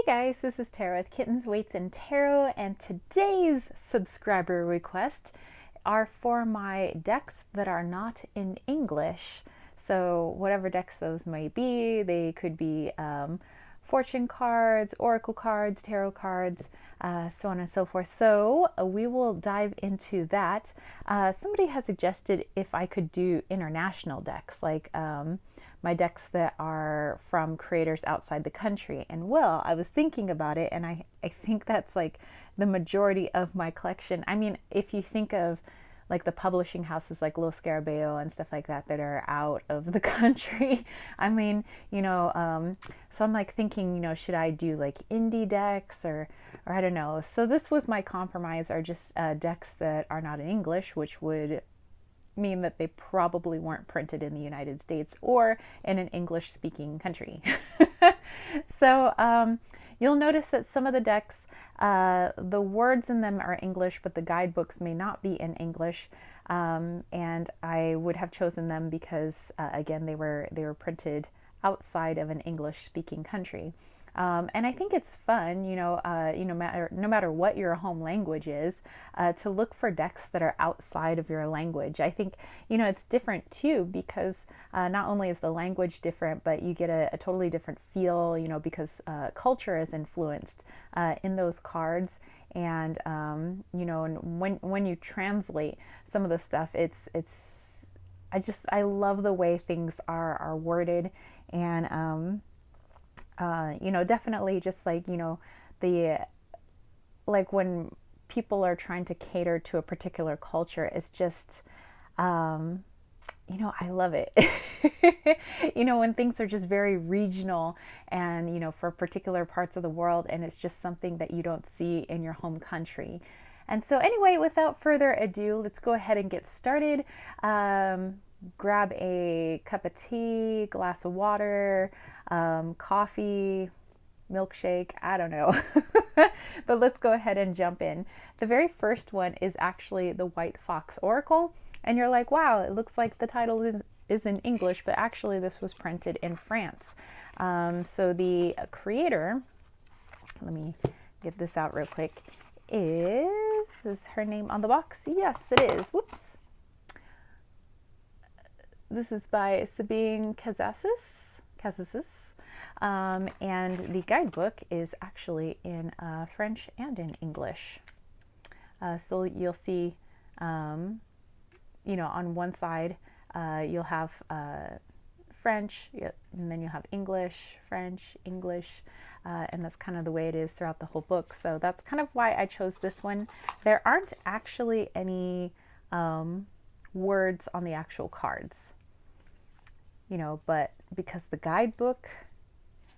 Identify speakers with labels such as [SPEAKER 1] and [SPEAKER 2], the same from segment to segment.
[SPEAKER 1] Hey guys, this is Tara with Kittens, Weights, and Tarot, and today's subscriber request are for my decks that are not in English. So whatever decks those may be, they could be fortune cards, oracle cards, tarot cards, so on and so forth. So we will dive into that. Somebody has suggested if I could do international decks, like my decks that are from creators outside the country. And well, I was thinking about it, and I think that's like the majority of my collection. I mean, if you think of like the publishing houses like Los Scarabeo and stuff like that that are out of the country. I mean, so I'm like thinking, should I do like indie decks or I don't know. So this was my compromise, are just decks that are not in English, which would mean that they probably weren't printed in the United States or in an English speaking country. So you'll notice that some of the decks, the words in them are English, but the guidebooks may not be in English. And I would have chosen them because, again, they were printed outside of an English-speaking country. And I think it's fun, no matter what your home language is, to look for decks that are outside of your language. I think, it's different too, because not only is the language different, but you get a totally different feel, because culture is influenced in those cards. And, and when you translate some of the stuff, I love the way things are worded. And, definitely just like, like when people are trying to cater to a particular culture, it's just, I love it. When things are just very regional and, for particular parts of the world, and it's just something that you don't see in your home country. And so anyway, without further ado, let's go ahead and get started. Grab a cup of tea, glass of water, coffee, milkshake, I don't know. But let's go ahead and jump in. The very first one is actually the White Fox Oracle. And you're like, wow, it looks like the title is in English, but actually this was printed in France. So the creator, let me get this out real quick, is her name on the box? Yes, it is. Whoops. This is by Sabine Casassis. And the guidebook is actually in French and in English. So you'll see, on one side, you'll have French, and then you'll have English, French, English, and that's kind of the way it is throughout the whole book. So that's kind of why I chose this one. There aren't actually any words on the actual cards. But because the guidebook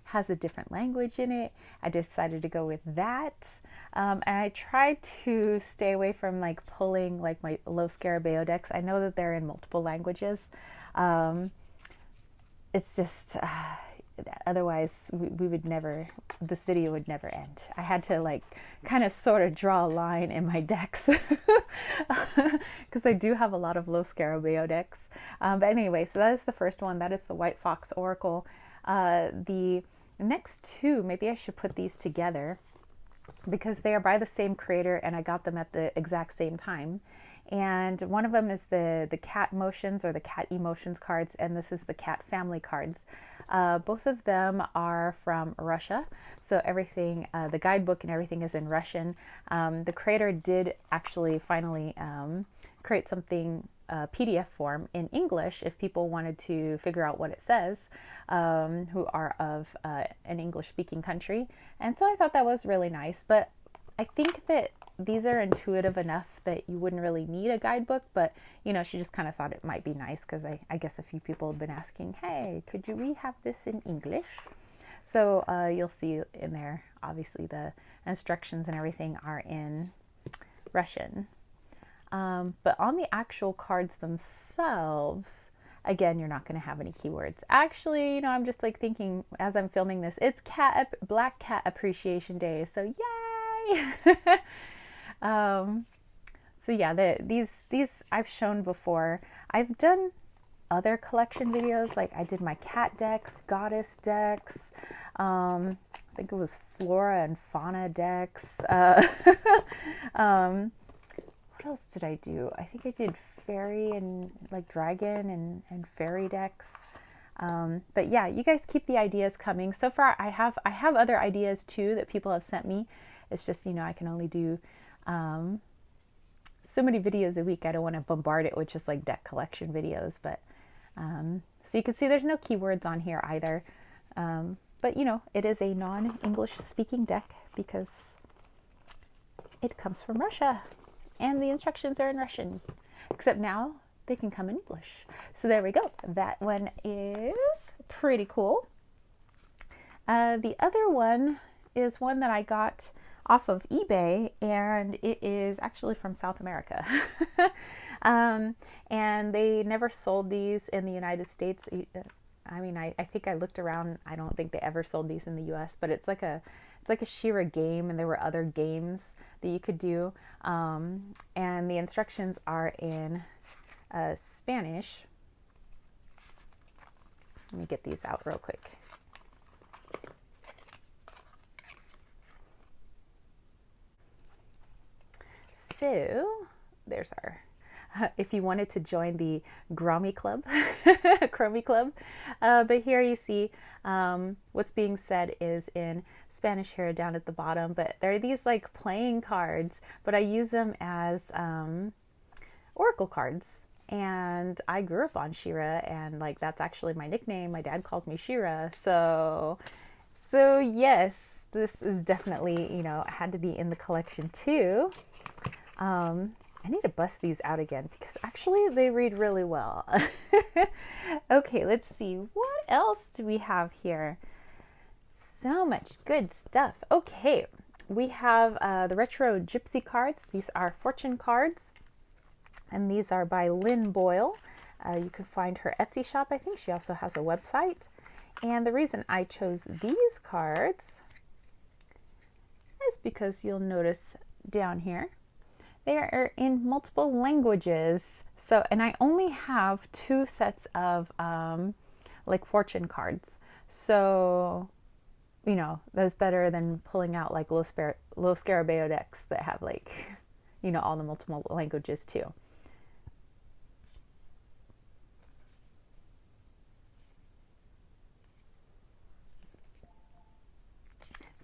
[SPEAKER 1] has a different language in it, I decided to go with that. And I tried to stay away from like pulling like my Los Scarabeo decks. I know that they're in multiple languages. It's just, otherwise we would never, this video would never end. I had to like kind of sort of draw a line in my decks because I do have a lot of Los Scarabeo decks. But anyway, so that is the first one. That is the White Fox Oracle. The next two, maybe I should put these together because they are by the same creator and I got them at the exact same time. And one of them is the cat motions or the cat emotions cards, and this is the cat family cards. Both of them are from Russia, so everything, the guidebook and everything is in Russian. The creator did actually finally create something, PDF form in English if people wanted to figure out what it says, who are of an English-speaking country. And so I thought that was really nice, but I think that these are intuitive enough that you wouldn't really need a guidebook, but she just kind of thought it might be nice because I guess a few people have been asking, hey, could we have this in English? So you'll see in there, obviously the instructions and everything are in Russian. But on the actual cards themselves, again, you're not going to have any keywords. Actually, I'm just like thinking as I'm filming this, it's Black Cat Appreciation Day, so yay! So yeah, these I've shown before. I've done other collection videos, like I did my cat decks, goddess decks, I think it was flora and fauna decks. What else did I do? I think I did fairy and like dragon and fairy decks. But yeah, you guys keep the ideas coming. So far, I have other ideas too that people have sent me. It's just, you know, I can only do so many videos a week. I don't want to bombard it with just like deck collection videos. But so you can see there's no keywords on here either. But you know, it is a non-English speaking deck because it comes from Russia and the instructions are in Russian, except now they can come in English. So there we go. That one is pretty cool. The other one is one that I got off of eBay, and it is actually from South America. And they never sold these in the United States. I mean, I think I looked around. I don't think they ever sold these in the US, but it's like a Shira game, and there were other games that you could do. And the instructions are in Spanish. Let me get these out real quick. So there's our, if you wanted to join the Grommy Club, Chromie Club. But here you see what's being said is in Spanish here down at the bottom, but there are these like playing cards, but I use them as oracle cards. And I grew up on Shira, and like that's actually my nickname. My dad calls me Shira. So yes, this is definitely, you know, had to be in the collection too. I need to bust these out again because actually they read really well. Okay, let's see. What else do we have here? So much good stuff. Okay, we have the retro gypsy cards. These are fortune cards, and these are by Lynn Boyle. You can find her Etsy shop. I think she also has a website. And the reason I chose these cards is because you'll notice down here they are in multiple languages. So, and I only have 2 sets of like fortune cards. So, you know, that's better than pulling out like Los Scarabeo decks that have like, you know, all the multiple languages too.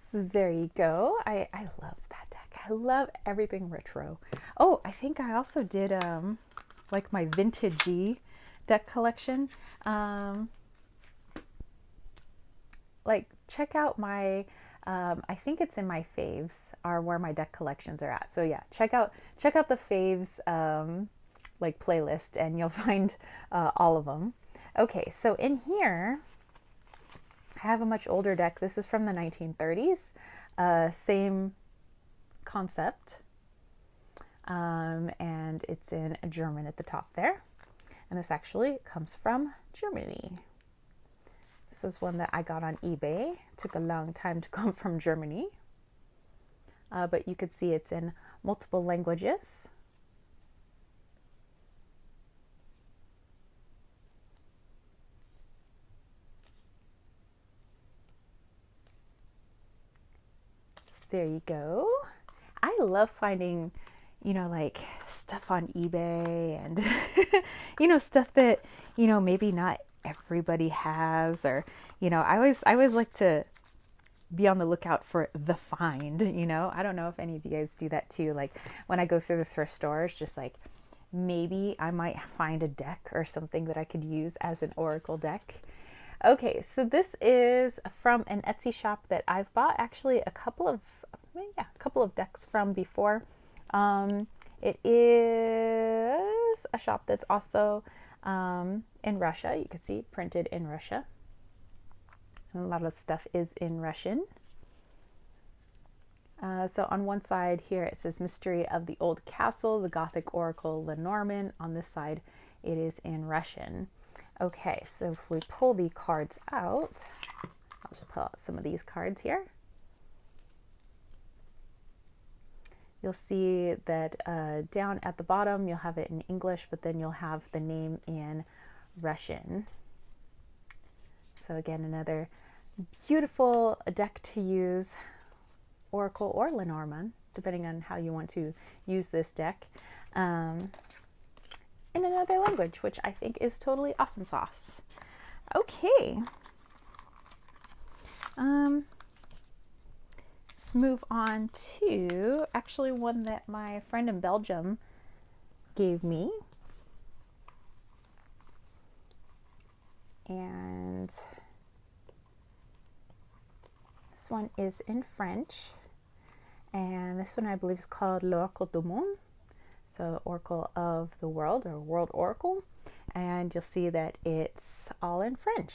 [SPEAKER 1] So there you go. I love that deck. I love everything retro. Oh, I think I also did like my vintagey deck collection. Like check out my I think it's in my faves are where my deck collections are at. So yeah, check out the faves like playlist, and you'll find all of them. Okay, so in here I have a much older deck. This is from the 1930s. Same concept. And it's in German at the top there. And this actually comes from Germany. This is one that I got on eBay. It took a long time to come from Germany. But you could see it's in multiple languages. There you go. I love finding, you know, like stuff on eBay and, you know, stuff that, you know, maybe not everybody has, or, you know, I always like to be on the lookout for the find, you know. I don't know if any of you guys do that too. Like when I go through the thrift stores, just like maybe I might find a deck or something that I could use as an oracle deck. Okay, so this is from an Etsy shop that I've bought actually a couple of decks from before. It is a shop that's also in Russia. You can see printed in Russia. And a lot of stuff is in Russian. So on one side here it says Mystery of the Old Castle, the Gothic Oracle Lenormand. On this side it is in Russian. Okay, so if we pull the cards out, I'll just pull out some of these cards here. You'll see that down at the bottom you'll have it in English, but then you'll have the name in Russian. So again, another Beautiful deck to use, Oracle or Lenormand, depending on how you want to use this deck, in another language, which I think is totally awesome sauce. Okay. Let's move on to actually one that my friend in Belgium gave me. And this one is in French. And this one I believe is called L'Oracle du Monde. So Oracle of the World, or World Oracle. And you'll see that it's all in French.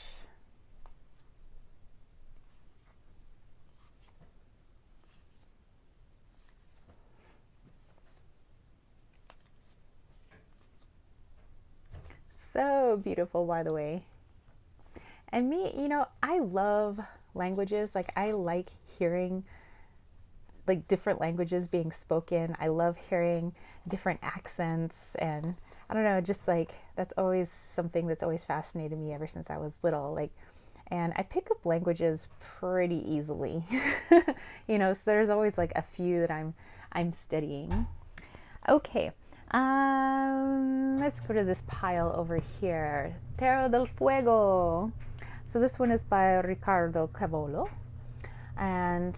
[SPEAKER 1] So beautiful, by the way. And me, you know, I love languages. Like, I like hearing like different languages being spoken. I love hearing different accents, and I don't know, just like that's always something that's always fascinated me ever since I was little. Like, and I pick up languages pretty easily. You know, so there's always like a few that I'm studying. Okay. Let's go to this pile over here. Terra del Fuego. So this one is by Ricardo Cavolo, and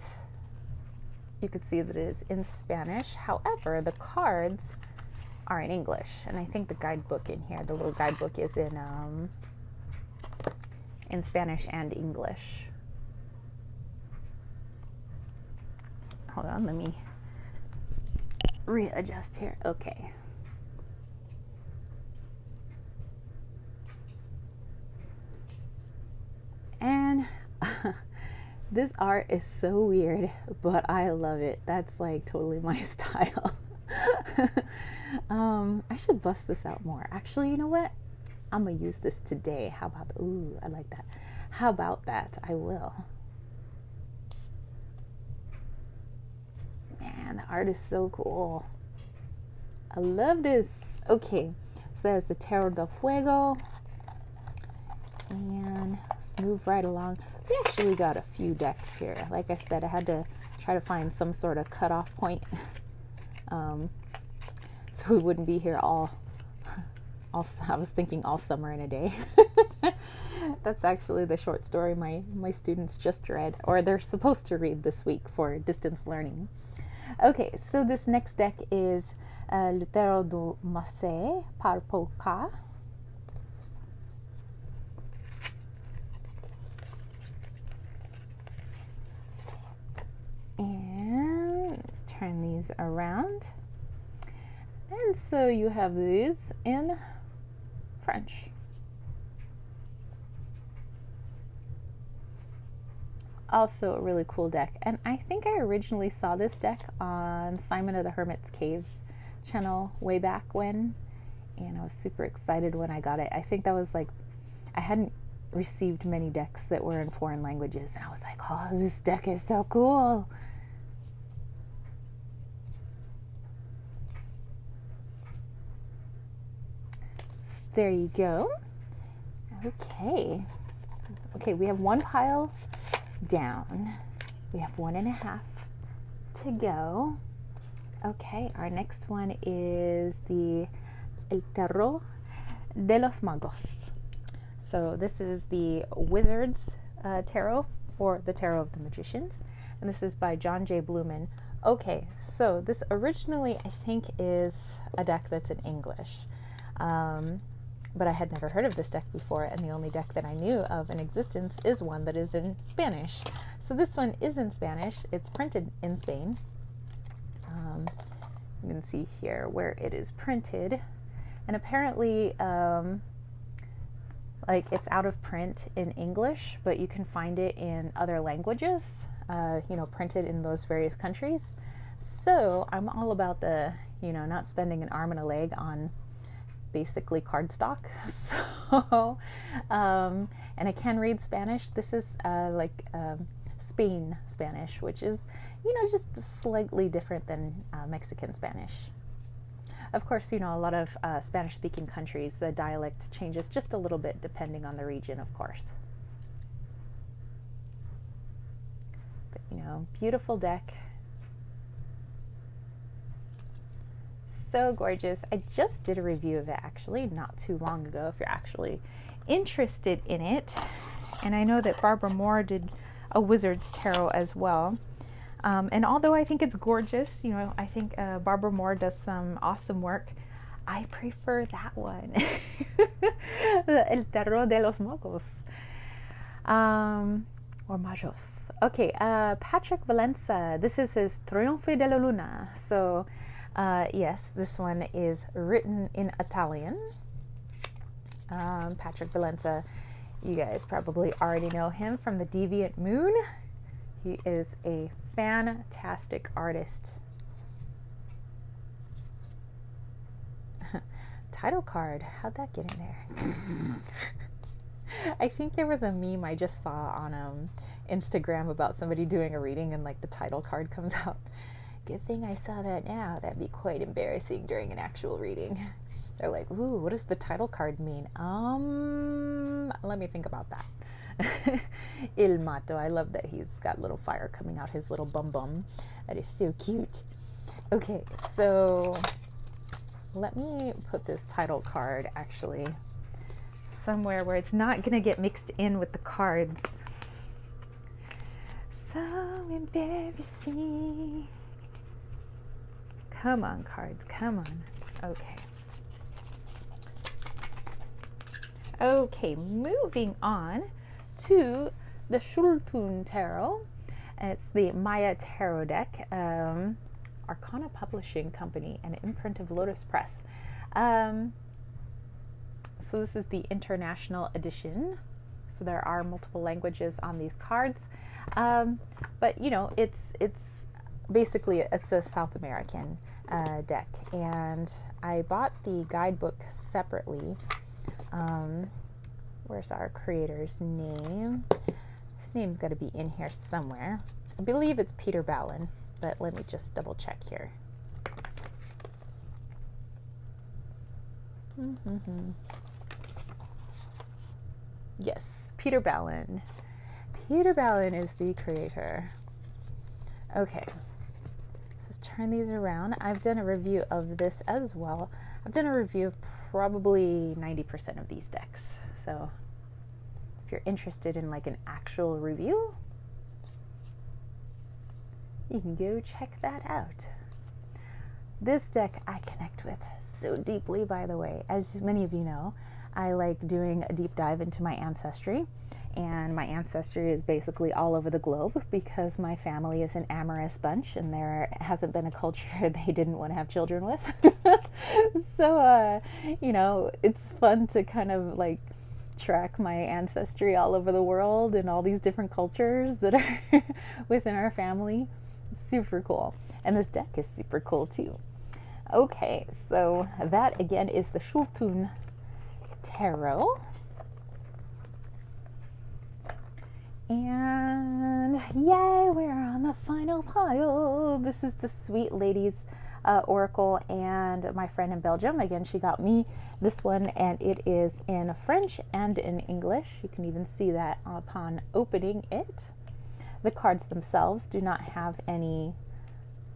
[SPEAKER 1] you can see that it is in Spanish. However, the cards are in English, and I think the guidebook in here, the little guidebook, is in Spanish and English. Hold on, let me readjust here. Okay. And this art is so weird, but I love it. That's like totally my style. I should bust this out more. Actually, you know what? I'm gonna use this today. How about that? Ooh, I like that. How about that? I will. Man, the art is so cool. I love this. Okay, so there's the Terra del Fuego. And let's move right along. We actually got a few decks here. Like I said, I had to try to find some sort of cutoff point, so we wouldn't be here all I was thinking all summer in a day. That's actually the short story my students just read, or they're supposed to read this week for distance learning. Okay, so this next deck is Le Tarot de Marseille par Polka. And let's turn these around. And so you have these in French. Also a really cool deck. And I think I originally saw this deck on Simon of the Hermit's Caves channel way back when. And I was super excited when I got it. I think that was like, I hadn't received many decks that were in foreign languages. And I was like, oh, this deck is so cool. There you go. Okay, we have one pile down. We have 1.5 to go. Okay, our next one is the El Tarot de los Magos. So this is the Wizards Tarot, or the Tarot of the Magicians, and this is by John J. Blumen. Okay, so this originally I think is a deck that's in English. But I had never heard of this deck before, and the only deck that I knew of in existence is one that is in Spanish. So this one is in Spanish. It's printed in Spain. You can see here where it is printed. And apparently, like, it's out of print in English, but you can find it in other languages, printed in those various countries. So I'm all about the, not spending an arm and a leg on basically cardstock. So, and I can read Spanish. This is Spain Spanish, which is, just slightly different than Mexican Spanish. Of course, a lot of Spanish-speaking countries, the dialect changes just a little bit depending on the region, of course. you know, beautiful deck. So gorgeous. I just did a review of it actually not too long ago if you're actually interested in it. And I know that Barbara Moore did a Wizard's Tarot as well. And although I think it's gorgeous, you know, I think Barbara Moore does some awesome work, I prefer that one. El Tarot de los Mocos. Or Majos. Okay, Patrick Valenza. This is his Trionfi della Luna. So, yes, this one is written in Italian. Patrick Valenza, you guys probably already know him from The Deviant Moon. He is a fantastic artist. Title card. How'd that get in there? I think there was a meme I just saw on Instagram about somebody doing a reading and like the title card comes out. Good thing I saw that now. That'd be quite embarrassing during an actual reading. They're like, ooh, what does the title card mean? Let me think about that. Il Mato. I love that he's got little fire coming out his little bum bum. That is so cute. Okay, so let me put this title card actually somewhere where it's not going to get mixed in with the cards. So embarrassing. Come on, cards, come on. Okay. Okay, moving on to the Schultun Tarot. It's the Maya Tarot deck, Arcana Publishing Company, and imprint of Lotus Press. So this is the international edition. So there are multiple languages on these cards, but you know, it's basically it's a South American deck, and I bought the guidebook separately. Where's our creator's name? His name's got to be in here somewhere. I believe it's Peter Ballin, but let me just double check here. Yes, Peter Ballin. Peter Ballin is the creator. Okay, let's turn these around. I've done a review of this as well. I've done a review of probably 90% of these decks. So if you're interested in like an actual review, you can go check that out. This deck I connect with so deeply, by the way. As many of you know, I like doing a deep dive into my ancestry, and my ancestry is basically all over the globe because my family is an amorous bunch and there hasn't been a culture they didn't want to have children with. So, you know, it's fun to kind of like track my ancestry all over the world and all these different cultures that are within our family. It's super cool. And this deck is super cool too. Okay, so that again is the Schultun Tarot. And yay, we're on the final pile. This is the Sweet Ladies Oracle, and my friend in Belgium, again, she got me this one, and it is in French and in English. You can even see that upon opening it. The cards themselves do not have any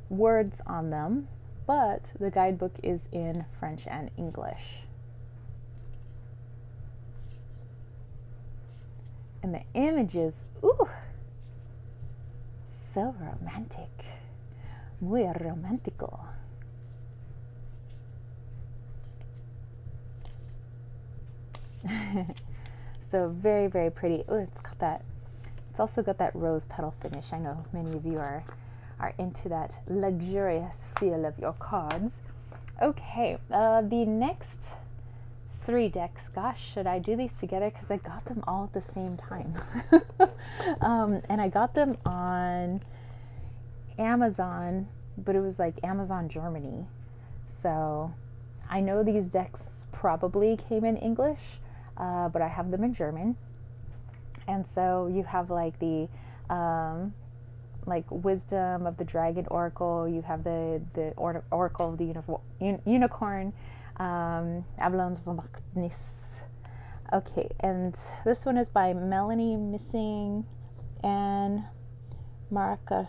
[SPEAKER 1] words on them, but the guidebook is in French and English. And the images, ooh, so romantic. Muy romántico. So very, very pretty. Oh, it's got that. It's also got that rose petal finish. I know many of you are into that luxurious feel of your cards. Okay, the next 3 decks. Gosh, should I do these together? Because I got them all at the same time. And I got them on Amazon, but it was like Amazon Germany. So I know these decks probably came in English, but I have them in German. And so you have like the like Wisdom of the Dragon Oracle, you have the Oracle of the Unicorn, Avalons of Magnis. Okay, and this one is by Melanie Missing and Marika,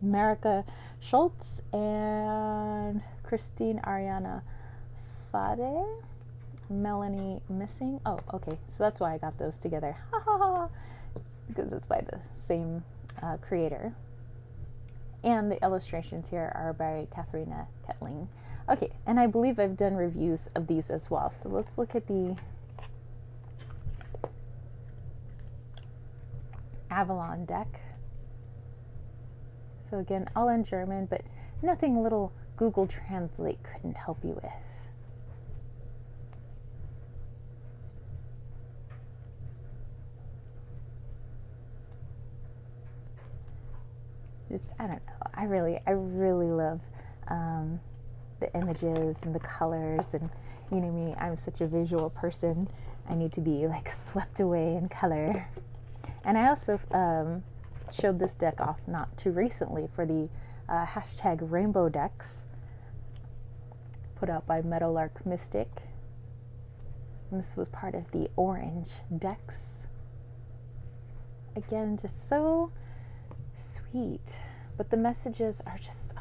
[SPEAKER 1] Marika Schultz and Christine Ariana Fade. Melanie Missing. Oh, okay. So that's why I got those together. Ha ha ha. Because it's by the same creator. And the illustrations here are by Katharina Kettling. Okay, and I believe I've done reviews of these as well. So let's look at the Avalon deck. So again, all in German, but nothing little Google Translate couldn't help you with. Just, I don't know. I really love the images and the colors, and you know me, I'm such a visual person. I need to be like swept away in color. And I also showed this deck off not too recently for the hashtag Rainbow Decks put out by Meadowlark Mystic. And this was part of the orange decks. Again, just so sweet, but the messages are just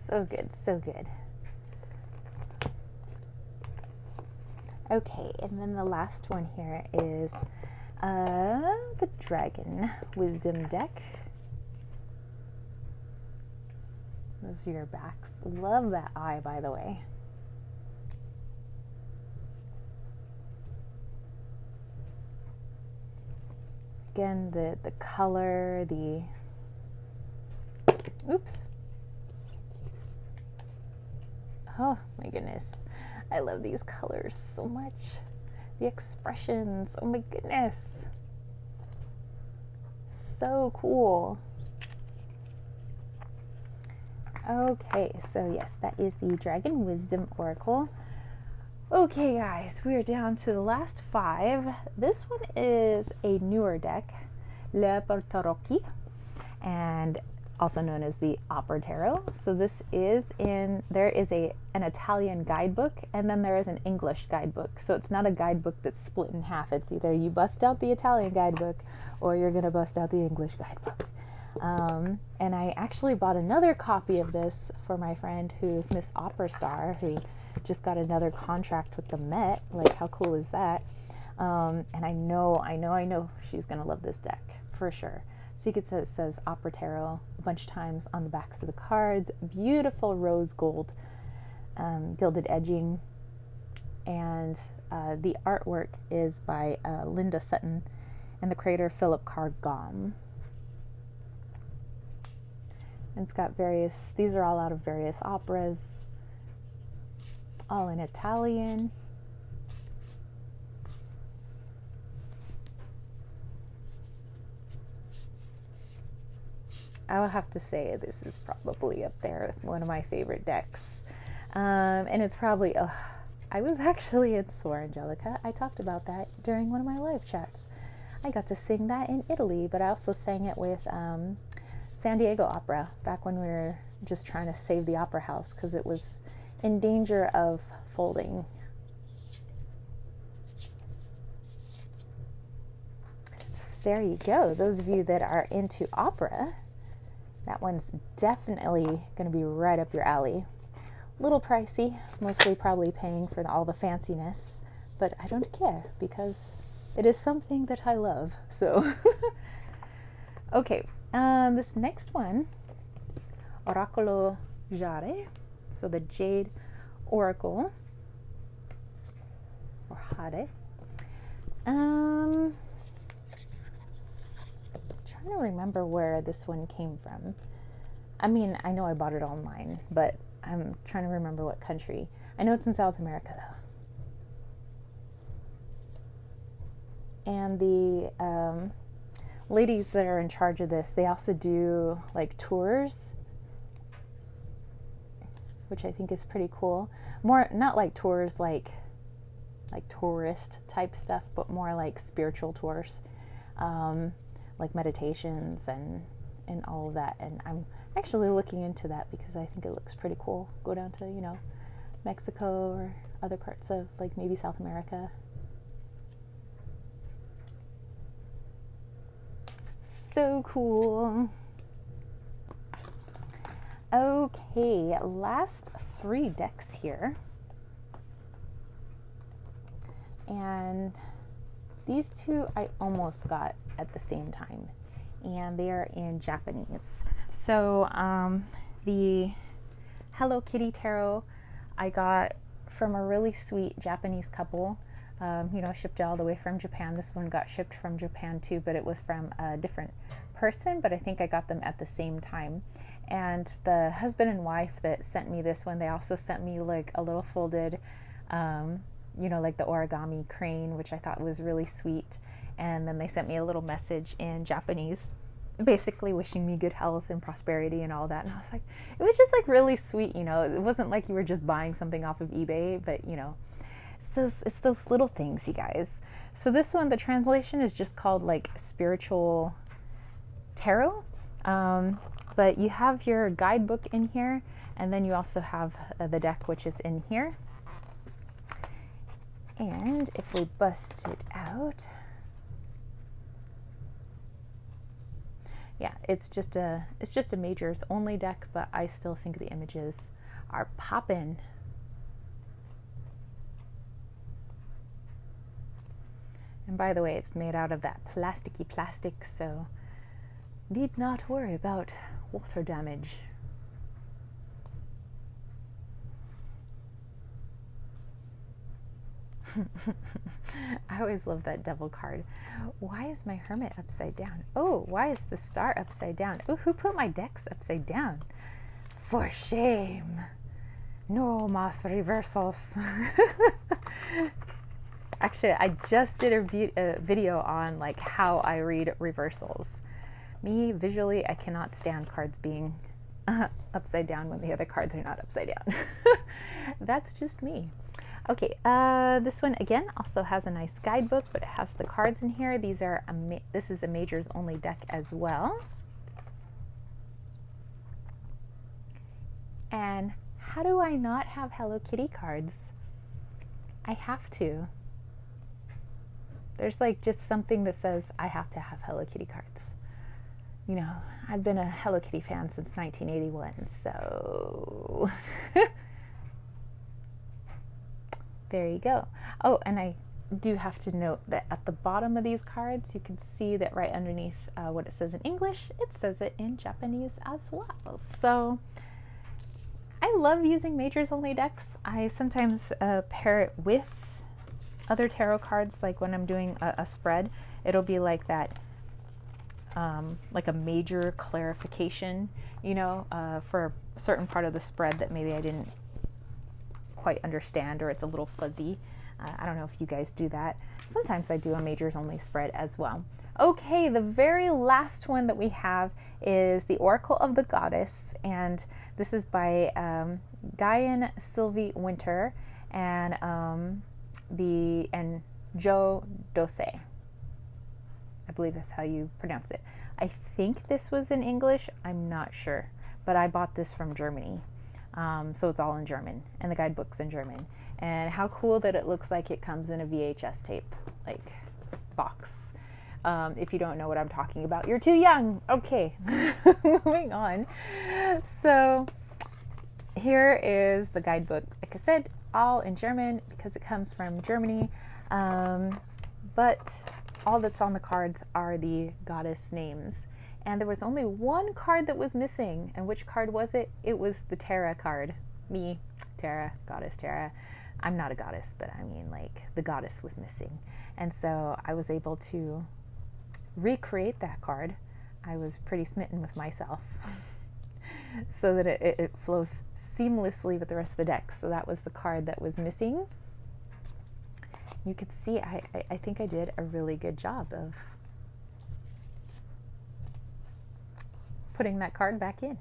[SPEAKER 1] so good, so good. Okay, and then the last one here is the Dragon Wisdom deck. Those are your backs. Love that eye, by the way. Again, the color, the oops. Oh my goodness. I love these colors so much. The expressions, oh my goodness. So cool. Okay, so yes, that is the Dragon Wisdom Oracle. Okay guys, we are down to the last 5. This one is a newer deck, Le Portarocchi, and also known as the Opera Tarot. So this is there is an Italian guidebook, and then there is an English guidebook. So it's not a guidebook that's split in half. It's either you bust out the Italian guidebook or you're gonna bust out the English guidebook. And I actually bought another copy of this for my friend who's Miss Opera Star, who just got another contract with the Met. Like, how cool is that? And I know she's gonna love this deck for sure. So you can see it says Opera Tarot a bunch of times on the backs of the cards. Beautiful rose gold gilded edging, and the artwork is by Linda Sutton and the creator Philip Carr-Gomm. And it's got these are all out of various operas, all in Italian. I will have to say this is probably up there with one of my favorite decks. And it's probably, I was actually in Suor Angelica. I talked about that during one of my live chats. I got to sing that in Italy, but I also sang it with San Diego Opera back when we were just trying to save the opera house because it was in danger of folding. So there you go. Those of you that are into opera, that one's definitely going to be right up your alley. A little pricey, mostly probably paying for all the fanciness, but I don't care because it is something that I love. So, okay, this next one, Oracolo Jade, so the Jade Oracle, or Jade. Trying to remember where this one came from. I mean, I know I bought it online, but I'm trying to remember what country. I know it's in South America though. And the ladies that are in charge of this, they also do like tours, which I think is pretty cool. More, not like tours like tourist type stuff, but more like spiritual tours, like meditations and all of that. And I'm actually looking into that because I think it looks pretty cool. Go down to, Mexico or other parts of like maybe South America. So cool. Okay, last 3 decks here. And these 2 I almost got at the same time, and they are in Japanese. So the Hello Kitty Tarot I got from a really sweet Japanese couple, shipped all the way from Japan. This one got shipped from Japan too, but it was from a different person, but I think I got them at the same time. And the husband and wife that sent me this one, they also sent me like a little folded, like the origami crane, which I thought was really sweet. And then they sent me a little message in Japanese, basically wishing me good health and prosperity and all that. And I was like, it was just like really sweet, It wasn't like you were just buying something off of eBay, but it's those little things, you guys. So this one, the translation is just called like Spiritual Tarot. But you have your guidebook in here, and then you also have the deck, which is in here. And if we bust it out, yeah, it's just a majors only deck, but I still think the images are poppin'. And by the way, it's made out of that plasticky plastic, so need not worry about water damage. I always love that devil card. Why is my hermit upside down? Oh, why is the star upside down? Oh, who put my decks upside down? For shame. No mas reversals. Actually, I just did a video on like how I read reversals. Me, visually, I cannot stand cards being upside down when the other cards are not upside down. That's just me. Okay, this one again also has a nice guidebook, but it has the cards in here. This is a majors only deck as well. And how do I not have Hello Kitty cards? I have to. There's like just something that says I have to have Hello Kitty cards. I've been a Hello Kitty fan since 1981, so there you go. Oh, and I do have to note that at the bottom of these cards, you can see that right underneath what it says in English, it says it in Japanese as well. So I love using majors only decks. I sometimes pair it with other tarot cards, like when I'm doing a spread, it'll be like that. Like a major clarification, for a certain part of the spread that maybe I didn't quite understand, or it's a little fuzzy. I don't know if you guys do that. Sometimes I do a majors only spread as well. Okay, the very last one that we have is the Oracle of the Goddess, and this is by Guyan Sylvie Winter and Joe Dose. I believe that's how you pronounce it. I think this was in English. I'm not sure. But I bought this from Germany. So it's all in German. And the guidebook's in German. And how cool that it looks like it comes in a VHS tape, like, box. If you don't know what I'm talking about, you're too young. Okay, moving on. So here is the guidebook. Like I said, all in German because it comes from Germany. But all that's on the cards are the goddess names. And there was only one card that was missing. And which card was it? It was the Tara card. Me, Tara, goddess Tara. I'm not a goddess, but I mean, like, the goddess was missing. And so I was able to recreate that card. I was pretty smitten with myself so that it flows seamlessly with the rest of the deck. So that was the card that was missing. You could see I think I did a really good job of putting that card back in.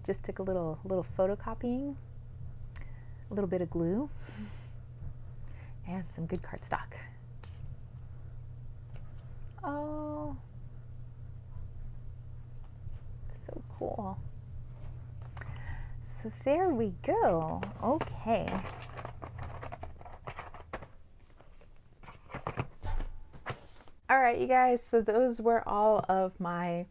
[SPEAKER 1] Just took a little photocopying, a little bit of glue, and some good cardstock. Oh, so cool. So there we go. Okay. All right, you guys. So those were all of my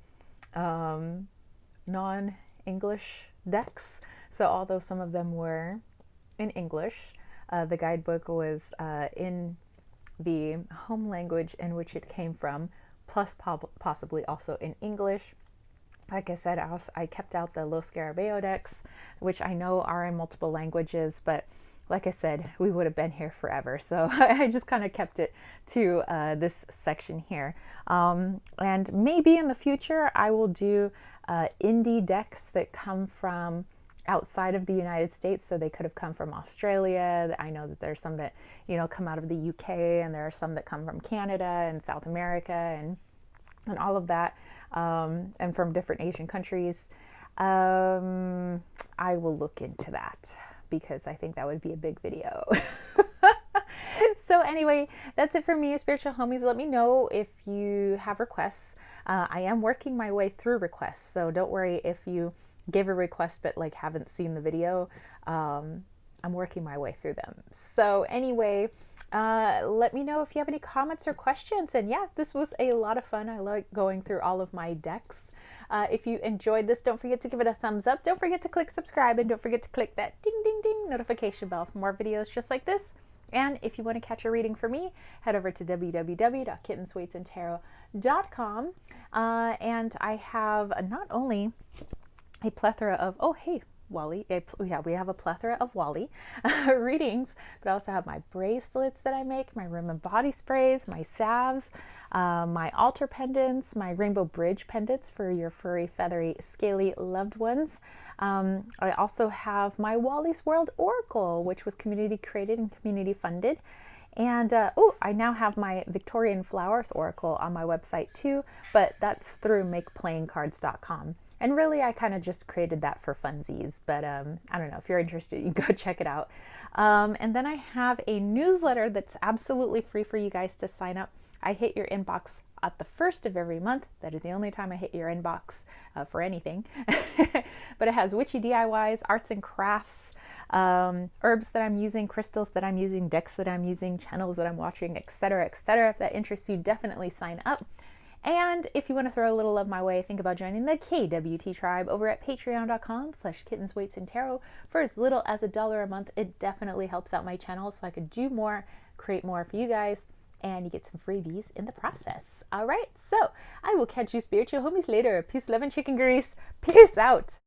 [SPEAKER 1] non-English decks. So although some of them were in English, the guidebook was in the home language in which it came from, plus possibly also in English. Like I said, I kept out the Los Scarabeo decks, which I know are in multiple languages, but like I said, we would have been here forever. So I just kind of kept it to this section here. And maybe in the future, I will do indie decks that come from outside of the United States. So they could have come from Australia. I know that there's some that, you know, come out of the UK, and there are some that come from Canada and South America and all of that, and from different Asian countries. I will look into that because I think that would be a big video. So anyway, that's it for me, spiritual homies. Let me know if you have requests. I am working my way through requests, so don't worry if you give a request but like haven't seen the video. I'm working my way through them. So anyway, let me know if you have any comments or questions. And yeah, this was a lot of fun. I like going through all of my decks. If you enjoyed this, don't forget to give it a thumbs up. Don't forget to click subscribe, and don't forget to click that ding ding ding notification bell for more videos just like this. And if you want to catch a reading for me, head over to www.kittensweetsandtarot.com. And I have not only a plethora of, oh hey, Wally, yeah, we have a plethora of Wally readings, but I also have my bracelets that I make, my room and body sprays, my salves, my altar pendants, my rainbow bridge pendants for your furry, feathery, scaly loved ones. I also have my Wally's World Oracle, which was community created and community funded. And I now have my Victorian Flowers Oracle on my website too, but that's through makeplayingcards.com. And really, I kind of just created that for funsies, but I don't know. If you're interested, you can go check it out. And then I have a newsletter that's absolutely free for you guys to sign up. I hit your inbox at the first of every month. That is the only time I hit your inbox for anything. But it has witchy DIYs, arts and crafts, herbs that I'm using, crystals that I'm using, decks that I'm using, channels that I'm watching, etc., etc. If that interests you, definitely sign up. And if you want to throw a little of my way, think about joining the KWT tribe over at patreon.com/kittensweetsandtarot for as little as $1 a month. It definitely helps out my channel so I could do more, create more for you guys, and you get some freebies in the process. All right, so I will catch you spiritual homies later. Peace, love, and chicken grease. Peace out.